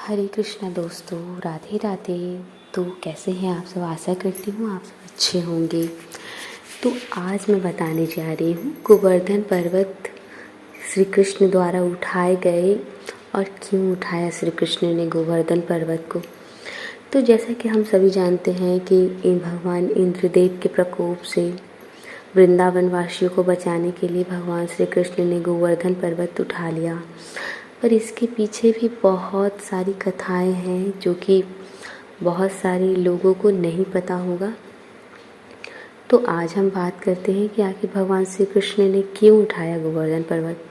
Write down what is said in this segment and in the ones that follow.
हरे कृष्णा दोस्तों, राधे राधे। तो कैसे हैं आप सब? आशा करती हूँ आप सब अच्छे होंगे। तो आज मैं बताने जा रही हूँ गोवर्धन पर्वत श्री कृष्ण द्वारा उठाए गए और क्यों उठाया श्री कृष्ण ने गोवर्धन पर्वत को। तो जैसा कि हम सभी जानते हैं कि इन भगवान इंद्रदेव के प्रकोप से वृंदावन वासियों को बचाने के लिए भगवान श्री कृष्ण ने गोवर्धन पर्वत उठा लिया। पर इसके पीछे भी बहुत सारी कथाएं हैं जो कि बहुत सारे लोगों को नहीं पता होगा। तो आज हम बात करते हैं कि आखिर भगवान श्री कृष्ण ने क्यों उठाया गोवर्धन पर्वत।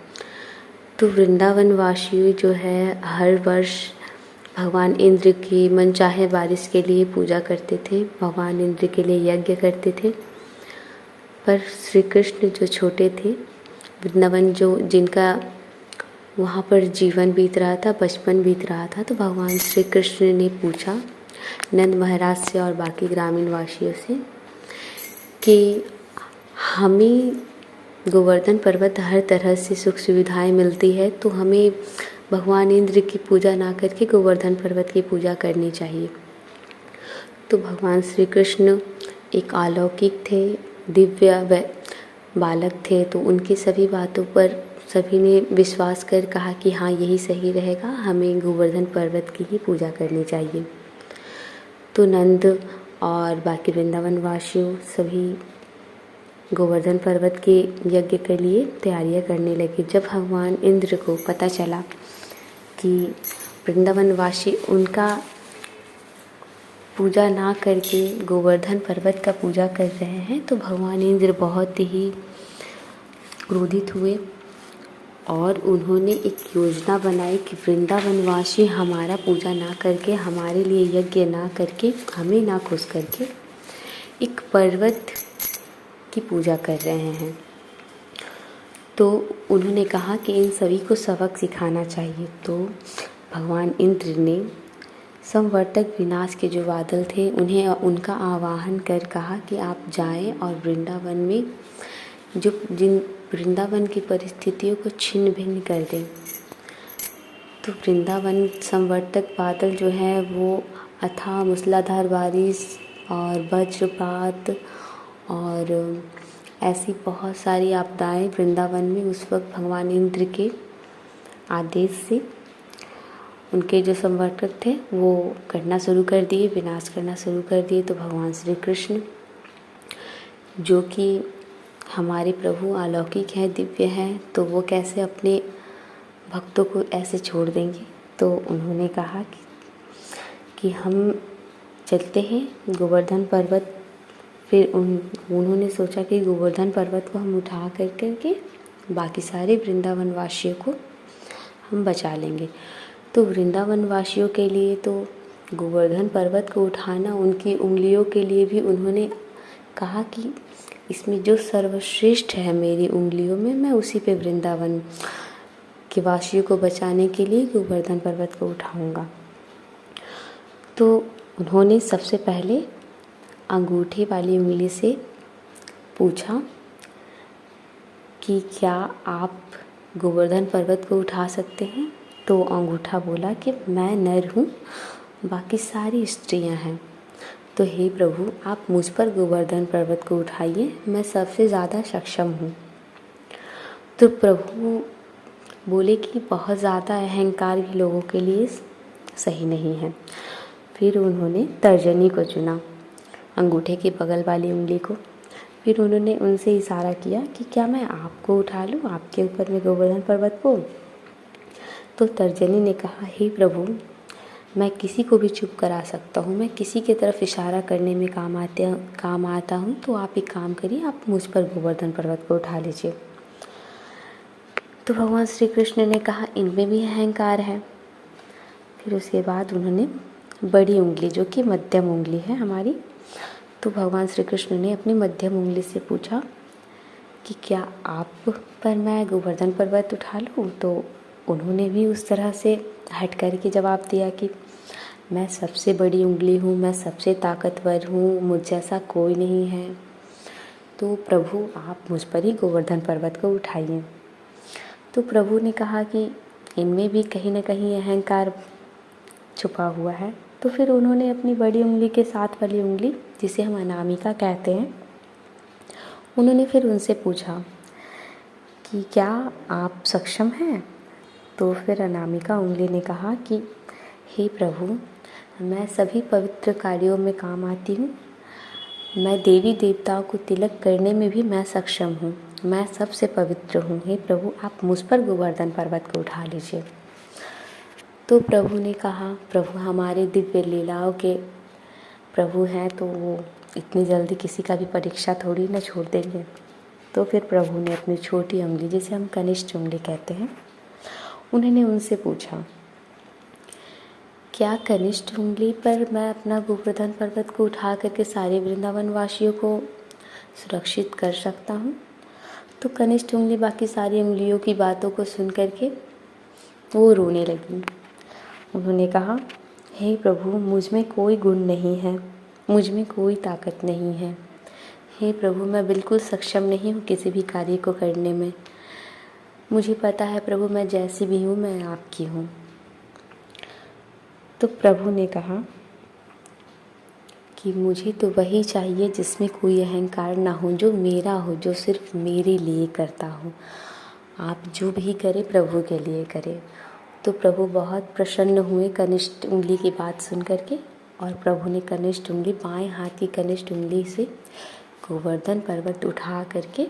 तो वृंदावन वासी जो है हर वर्ष भगवान इंद्र की मनचाहे बारिश के लिए पूजा करते थे, भगवान इंद्र के लिए यज्ञ करते थे। पर श्री कृष्ण जो छोटे थे, वृंदावन जो जिनका वहाँ पर जीवन बीत रहा था, बचपन बीत रहा था, तो भगवान श्री कृष्ण ने पूछा नंद महाराज से और बाकी ग्रामीण वासियों से कि हमें गोवर्धन पर्वत हर तरह से सुख सुविधाएं मिलती है, तो हमें भगवान इंद्र की पूजा ना करके गोवर्धन पर्वत की पूजा करनी चाहिए। तो भगवान श्री कृष्ण एक अलौकिक थे, दिव्य बालक थे, तो उनकी सभी बातों पर सभी ने विश्वास कर कहा कि हाँ यही सही रहेगा, हमें गोवर्धन पर्वत की ही पूजा करनी चाहिए। तो नंद और बाकी वृंदावन वासियों सभी गोवर्धन पर्वत के यज्ञ के लिए तैयारियां करने लगे। जब भगवान इंद्र को पता चला कि वृंदावन वासी उनका पूजा ना करके गोवर्धन पर्वत का पूजा कर रहे हैं, तो भगवान इंद्र बहुत ही क्रोधित हुए और उन्होंने एक योजना बनाई कि वृंदावनवासी हमारा पूजा ना करके, हमारे लिए यज्ञ ना करके, हमें ना खुश करके एक पर्वत की पूजा कर रहे हैं। तो उन्होंने कहा कि इन सभी को सबक सिखाना चाहिए। तो भगवान इंद्र ने संवर्तक विनाश के जो बादल थे उन्हें उनका आवाहन कर कहा कि आप जाएं और वृंदावन में जिन वृंदावन की परिस्थितियों को छिन्न भिन्न कर दें। तो वृंदावन संवर्तक बादल जो है वो अथाह मूसलाधार बारिश और वज्रपात और ऐसी बहुत सारी आपदाएं वृंदावन में उस वक्त भगवान इंद्र के आदेश से उनके जो संवर्तक थे वो करना शुरू कर दिए, विनाश करना शुरू कर दिए। तो भगवान श्री कृष्ण जो कि हमारे प्रभु अलौकिक हैं, दिव्य हैं, तो वो कैसे अपने भक्तों को ऐसे छोड़ देंगे। तो उन्होंने कहा कि हम चलते हैं गोवर्धन पर्वत। फिर उन्होंने सोचा कि गोवर्धन पर्वत को हम उठा करके बाकी सारे वृंदावन वासियों को हम बचा लेंगे। तो वृंदावन वासियों के लिए तो गोवर्धन पर्वत को उठाना, उनकी उंगलियों के लिए भी उन्होंने कहा कि इसमें जो सर्वश्रेष्ठ है मेरी उंगलियों में, मैं उसी पे वृंदावन के वासियों को बचाने के लिए गोवर्धन पर्वत को उठाऊंगा। तो उन्होंने सबसे पहले अंगूठे वाली उंगली से पूछा कि क्या आप गोवर्धन पर्वत को उठा सकते हैं। तो अंगूठा बोला कि मैं नर हूँ, बाकी सारी स्त्रियाँ हैं, तो हे प्रभु आप मुझ पर गोवर्धन पर्वत को उठाइए, मैं सबसे ज़्यादा सक्षम हूँ। तो प्रभु बोले कि बहुत ज़्यादा अहंकार भी लोगों के लिए सही नहीं है। फिर उन्होंने तर्जनी को चुना, अंगूठे के बगल वाली उंगली को। फिर उन्होंने उनसे इशारा किया कि क्या मैं आपको उठा लूँ, आपके ऊपर में गोवर्धन पर्वत को। तो तर्जनी ने कहा हे प्रभु मैं किसी को भी चुप करा सकता हूँ, मैं किसी की तरफ इशारा करने में काम आता हूँ, तो आप एक काम करिए, आप मुझ पर गोवर्धन पर्वत को उठा लीजिए। तो भगवान श्री कृष्ण ने कहा इनमें भी अहंकार है। फिर उसके बाद उन्होंने बड़ी उंगली जो कि मध्यम उंगली है हमारी, तो भगवान श्री कृष्ण ने अपनी मध्यम उंगली से पूछा कि क्या आप पर मैं गोवर्धन पर्वत उठा लूँ। तो उन्होंने भी उस तरह से हट कर के जवाब दिया कि मैं सबसे बड़ी उंगली हूँ, मैं सबसे ताकतवर हूँ, मुझ जैसा कोई नहीं है, तो प्रभु आप मुझ पर ही गोवर्धन पर्वत को उठाइए। तो प्रभु ने कहा कि इनमें भी कहीं ना कहीं अहंकार छुपा हुआ है। तो फिर उन्होंने अपनी बड़ी उंगली के साथ वाली उंगली, जिसे हम अनामिका कहते हैं, उन्होंने फिर उनसे पूछा कि क्या आप सक्षम हैं? तो फिर अनामिका उंगली ने कहा कि हे प्रभु, मैं सभी पवित्र कार्यों में काम आती हूँ। मैं देवी देवताओं को तिलक करने में भी मैं सक्षम हूँ। मैं सबसे पवित्र हूँ। हे प्रभु, आप मुझ पर गोवर्धन पर्वत को उठा लीजिए। तो प्रभु ने कहा, प्रभु हमारे दिव्य लीलाओं के प्रभु हैं, तो वो इतनी जल्दी किसी का भी परीक्षा थोड़ी ना छोड़ देंगे। तो फिर प्रभु ने अपनी छोटी उंगली, जिसे हम कनिष्ठ उंगली कहते हैं, उन्होंने उनसे पूछा, क्या कनिष्ठ उंगली पर मैं अपना गोवर्धन पर्वत को उठा करके सारे वृंदावन वासियों को सुरक्षित कर सकता हूँ? तो कनिष्ठ उंगली बाकी सारी उंगलियों की बातों को सुन करके वो रोने लगी। उन्होंने कहा, हे प्रभु, मुझ में कोई गुण नहीं है, मुझ में कोई ताकत नहीं है। हे प्रभु, मैं बिल्कुल सक्षम नहीं हूँ किसी भी कार्य को करने में। मुझे पता है प्रभु, मैं जैसी भी हूँ मैं आपकी हूँ। तो प्रभु ने कहा कि मुझे तो वही चाहिए जिसमें कोई अहंकार ना हो, जो मेरा हो, जो सिर्फ मेरे लिए करता हो। आप जो भी करें प्रभु के लिए करें। तो प्रभु बहुत प्रसन्न हुए कनिष्ठ उंगली की बात सुन करके, और प्रभु ने कनिष्ठ उंगली, बाएं हाथ की कनिष्ठ उंगली से गोवर्धन पर्वत उठा करके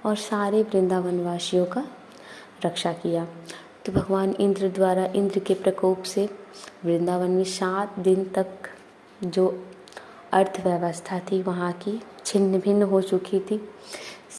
और सारे वृंदावन वासियों का रक्षा किया। तो भगवान इंद्र द्वारा, इंद्र के प्रकोप से वृंदावन में 7 दिन तक जो अर्थव्यवस्था थी वहाँ की छिन्न भिन्न हो चुकी थी।